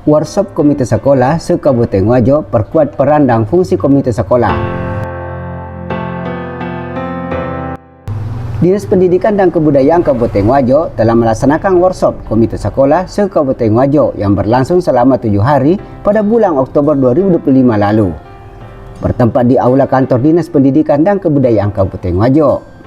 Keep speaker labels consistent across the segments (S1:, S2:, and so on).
S1: Workshop Komite Sekolah se-Kabupaten Wajo perkuat peran dan fungsi komite sekolah. Dinas Pendidikan dan Kebudayaan Kabupaten Wajo telah melaksanakan workshop Komite Sekolah se-Kabupaten Wajo yang berlangsung selama 7 hari pada bulan Oktober 2025 lalu. Bertempat di Aula Kantor Dinas Pendidikan dan Kebudayaan Kabupaten Wajo.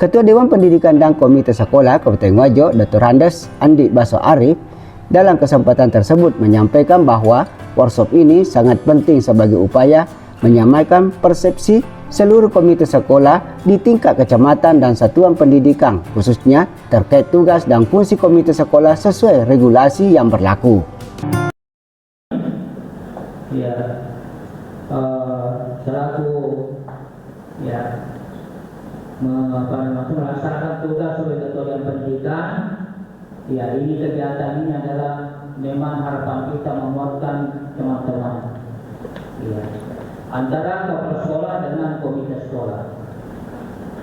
S1: Ketua Dewan Pendidikan dan Komite Sekolah Kabupaten Wajo, Dr. Andes Andi Baso Arif, dalam kesempatan tersebut menyampaikan bahwa workshop ini sangat penting sebagai upaya menyamakan persepsi seluruh komite sekolah di tingkat kecamatan dan satuan pendidikan, khususnya terkait tugas dan fungsi komite sekolah sesuai regulasi yang berlaku.
S2: Ya, selaku ya melaksanakan tugas sebagai ketua dewan pendidikan, ya ini kegiatan ini adalah memang harapan kita menguatkan teman-teman, ya, antara kepala sekolah dengan komite sekolah.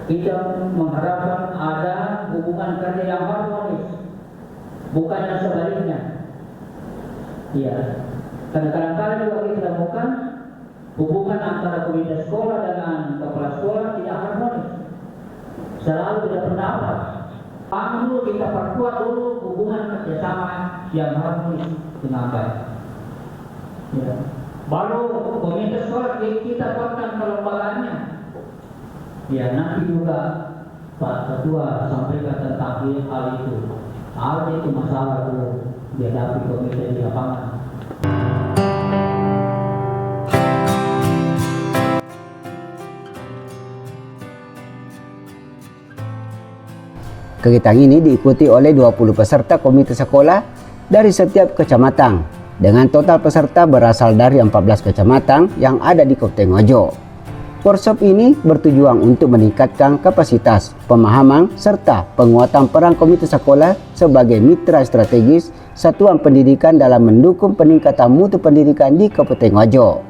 S2: Kita mengharapkan ada hubungan kerja yang harmonis, bukannya sebaliknya. Ya, karena kadang-kadang juga kita temukan hubungan antara komite sekolah dengan kepala sekolah tidak harmonis. Selalu tidak pendapat. Dulu kita perkuat dulu hubungan kerjasama yang harmonis dengan baik. Ya. Baru komite sekolah kita buatkan kelembagaannya. Ya, nanti juga Pak Ketua sampaikan tentang hal itu. Hal itu masalah itu dihadapi komite di lapangan.
S1: Kegiatan ini diikuti oleh 20 peserta komite sekolah dari setiap kecamatan, dengan total peserta berasal dari 14 kecamatan yang ada di Kabupaten Wajo. Workshop ini bertujuan untuk meningkatkan kapasitas, pemahaman, serta penguatan peran komite sekolah sebagai mitra strategis satuan pendidikan dalam mendukung peningkatan mutu pendidikan di Kabupaten Wajo.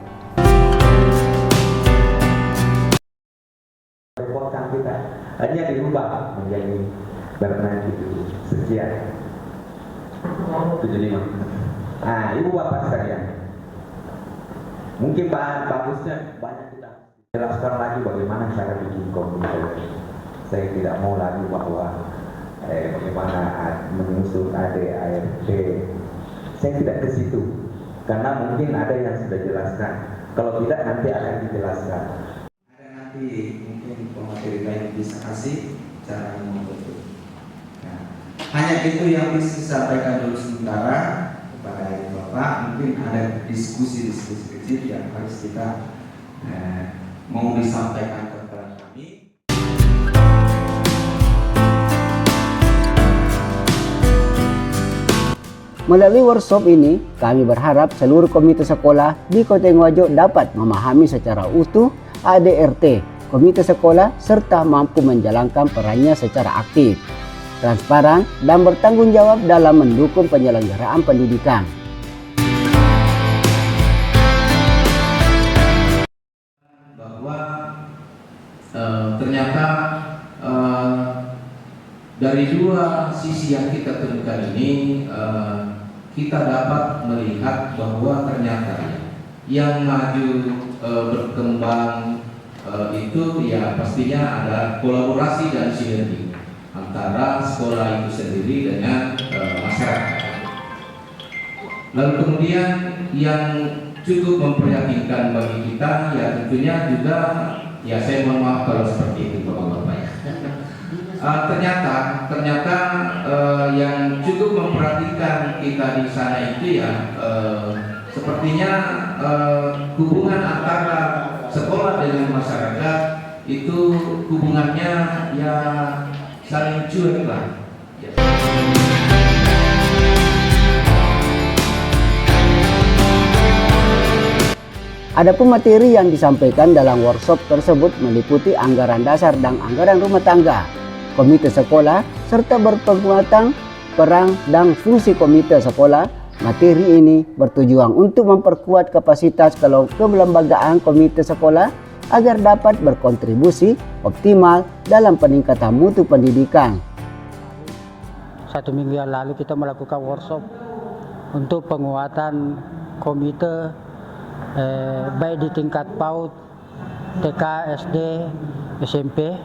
S3: Hanya dirubah menjadi berapa sekian 75. Nah, ibu bapak sekalian, mungkin bagusnya banyak kita jelaskan lagi bagaimana cara bikin komite. Saya tidak mau lagi bahwa bagaimana menyusun ADART. Saya tidak ke situ karena mungkin ada yang sudah jelaskan. Kalau tidak nanti akan dijelaskan.
S4: Ada nanti mungkin pemateri lain bisa kasih cara membentuk. Nah, hanya itu yang bisa disampaikan dulu sementara kepada ibu bapak. Mungkin ada diskusi-diskusi kecil yang harus kita mau disampaikan kepada kami.
S1: Melalui workshop ini, kami berharap seluruh komite sekolah di Kabupaten Wajo dapat memahami secara utuh ADRT komite sekolah serta mampu menjalankan perannya secara aktif, transparan, dan bertanggung jawab dalam mendukung penyelenggaraan pendidikan.
S5: Bahwa ternyata dari dua sisi yang kita temukan ini kita dapat melihat bahwa ternyata yang maju berkembang itu ya pastinya ada kolaborasi dan sinergi antara sekolah itu sendiri dengan masyarakat. Lalu kemudian yang cukup memprihatinkan bagi kita ya tentunya juga ya saya mohon maaf kalau seperti itu Bapak-Bapak ya. Ternyata yang cukup memperhatikan kita di sana itu ya sepertinya hubungan antara sekolah dengan masyarakat itu hubungannya ya saling cuek lah. Ya.
S1: Adapun materi yang disampaikan dalam workshop tersebut meliputi anggaran dasar dan anggaran rumah tangga, komite sekolah, serta berpenguatan peran dan fungsi komite sekolah. Materi ini bertujuan untuk memperkuat kapasitas kelembagaan komite sekolah agar dapat berkontribusi optimal dalam peningkatan mutu pendidikan.
S6: 1 minggu yang lalu kita melakukan workshop untuk penguatan komite baik di tingkat PAUD, TK, SD, SMP,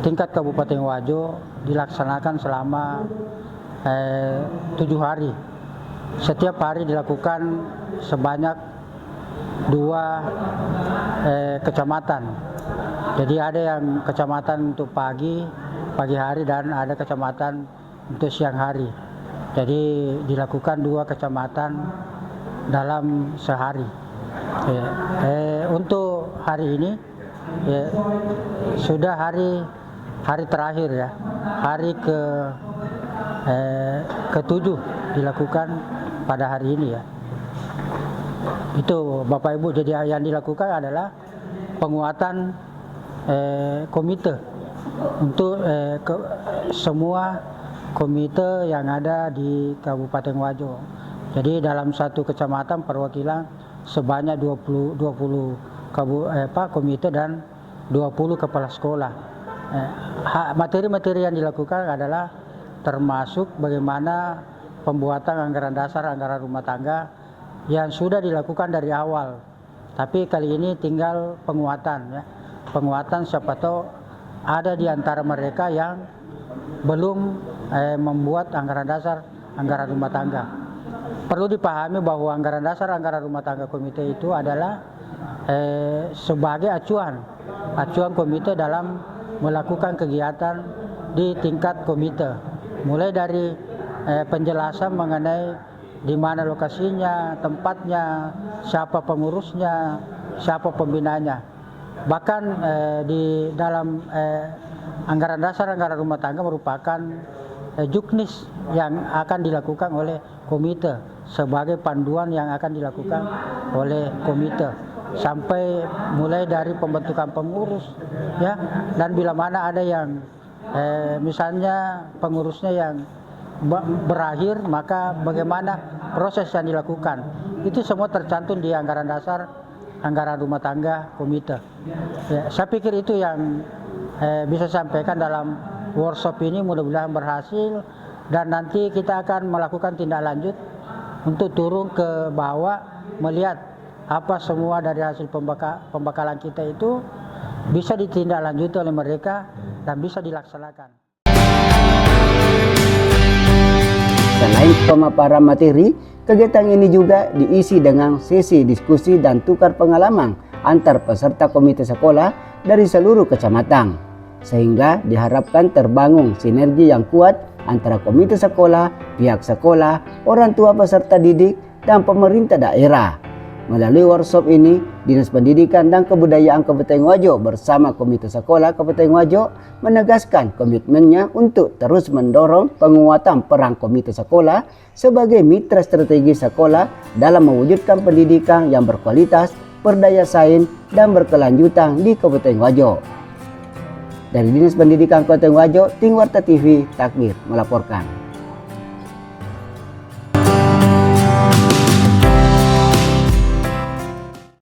S6: tingkat Kabupaten Wajo dilaksanakan selama 7 hari. Setiap hari dilakukan sebanyak 2 kecamatan. Jadi ada yang kecamatan untuk pagi hari dan ada kecamatan untuk siang hari. Jadi dilakukan 2 kecamatan dalam sehari. Untuk hari ini sudah hari terakhir ya, hari ke-7 dilakukan pada hari ini ya. Itu Bapak Ibu, jadi yang dilakukan adalah penguatan komite untuk semua komite yang ada di Kabupaten Wajo. Jadi dalam satu kecamatan perwakilan sebanyak 20 komite dan 20 kepala sekolah. Materi-materi yang dilakukan adalah termasuk bagaimana pembuatan anggaran dasar, anggaran rumah tangga yang sudah dilakukan dari awal. Tapi kali ini tinggal penguatan ya. Penguatan siapa tahu ada di antara mereka yang belum membuat anggaran dasar, anggaran rumah tangga. Perlu dipahami bahwa anggaran dasar, anggaran rumah tangga komite itu adalah sebagai acuan komite dalam melakukan kegiatan di tingkat komite. Mulai dari penjelasan mengenai di mana lokasinya, tempatnya, siapa pengurusnya, siapa pembinanya. Bahkan di dalam anggaran dasar, anggaran rumah tangga merupakan juknis yang akan dilakukan oleh komite sebagai panduan yang akan dilakukan oleh komite sampai mulai dari pembentukan pengurus ya, dan bila mana ada yang misalnya pengurusnya yang berakhir, maka bagaimana proses yang dilakukan. Itu semua tercantum di anggaran dasar, anggaran rumah tangga komite. Ya, saya pikir itu yang bisa sampaikan dalam workshop ini, mudah-mudahan berhasil dan nanti kita akan melakukan tindak lanjut untuk turun ke bawah melihat apa semua dari hasil pembekalan kita itu bisa ditindaklanjuti oleh mereka dan bisa dilaksanakan.
S1: Selain pemaparan materi, kegiatan ini juga diisi dengan sesi diskusi dan tukar pengalaman antar peserta komite sekolah dari seluruh kecamatan, sehingga diharapkan terbangun sinergi yang kuat antara komite sekolah, pihak sekolah, orang tua peserta didik, dan pemerintah daerah. Melalui workshop ini, Dinas Pendidikan dan Kebudayaan Kabupaten Wajo bersama Komite Sekolah Kabupaten Wajo menegaskan komitmennya untuk terus mendorong penguatan peran komite sekolah sebagai mitra strategi sekolah dalam mewujudkan pendidikan yang berkualitas, berdaya saing, dan berkelanjutan di Kabupaten Wajo. Dari Dinas Pendidikan Kabupaten Wajo, Tim Warta TV Takbir melaporkan.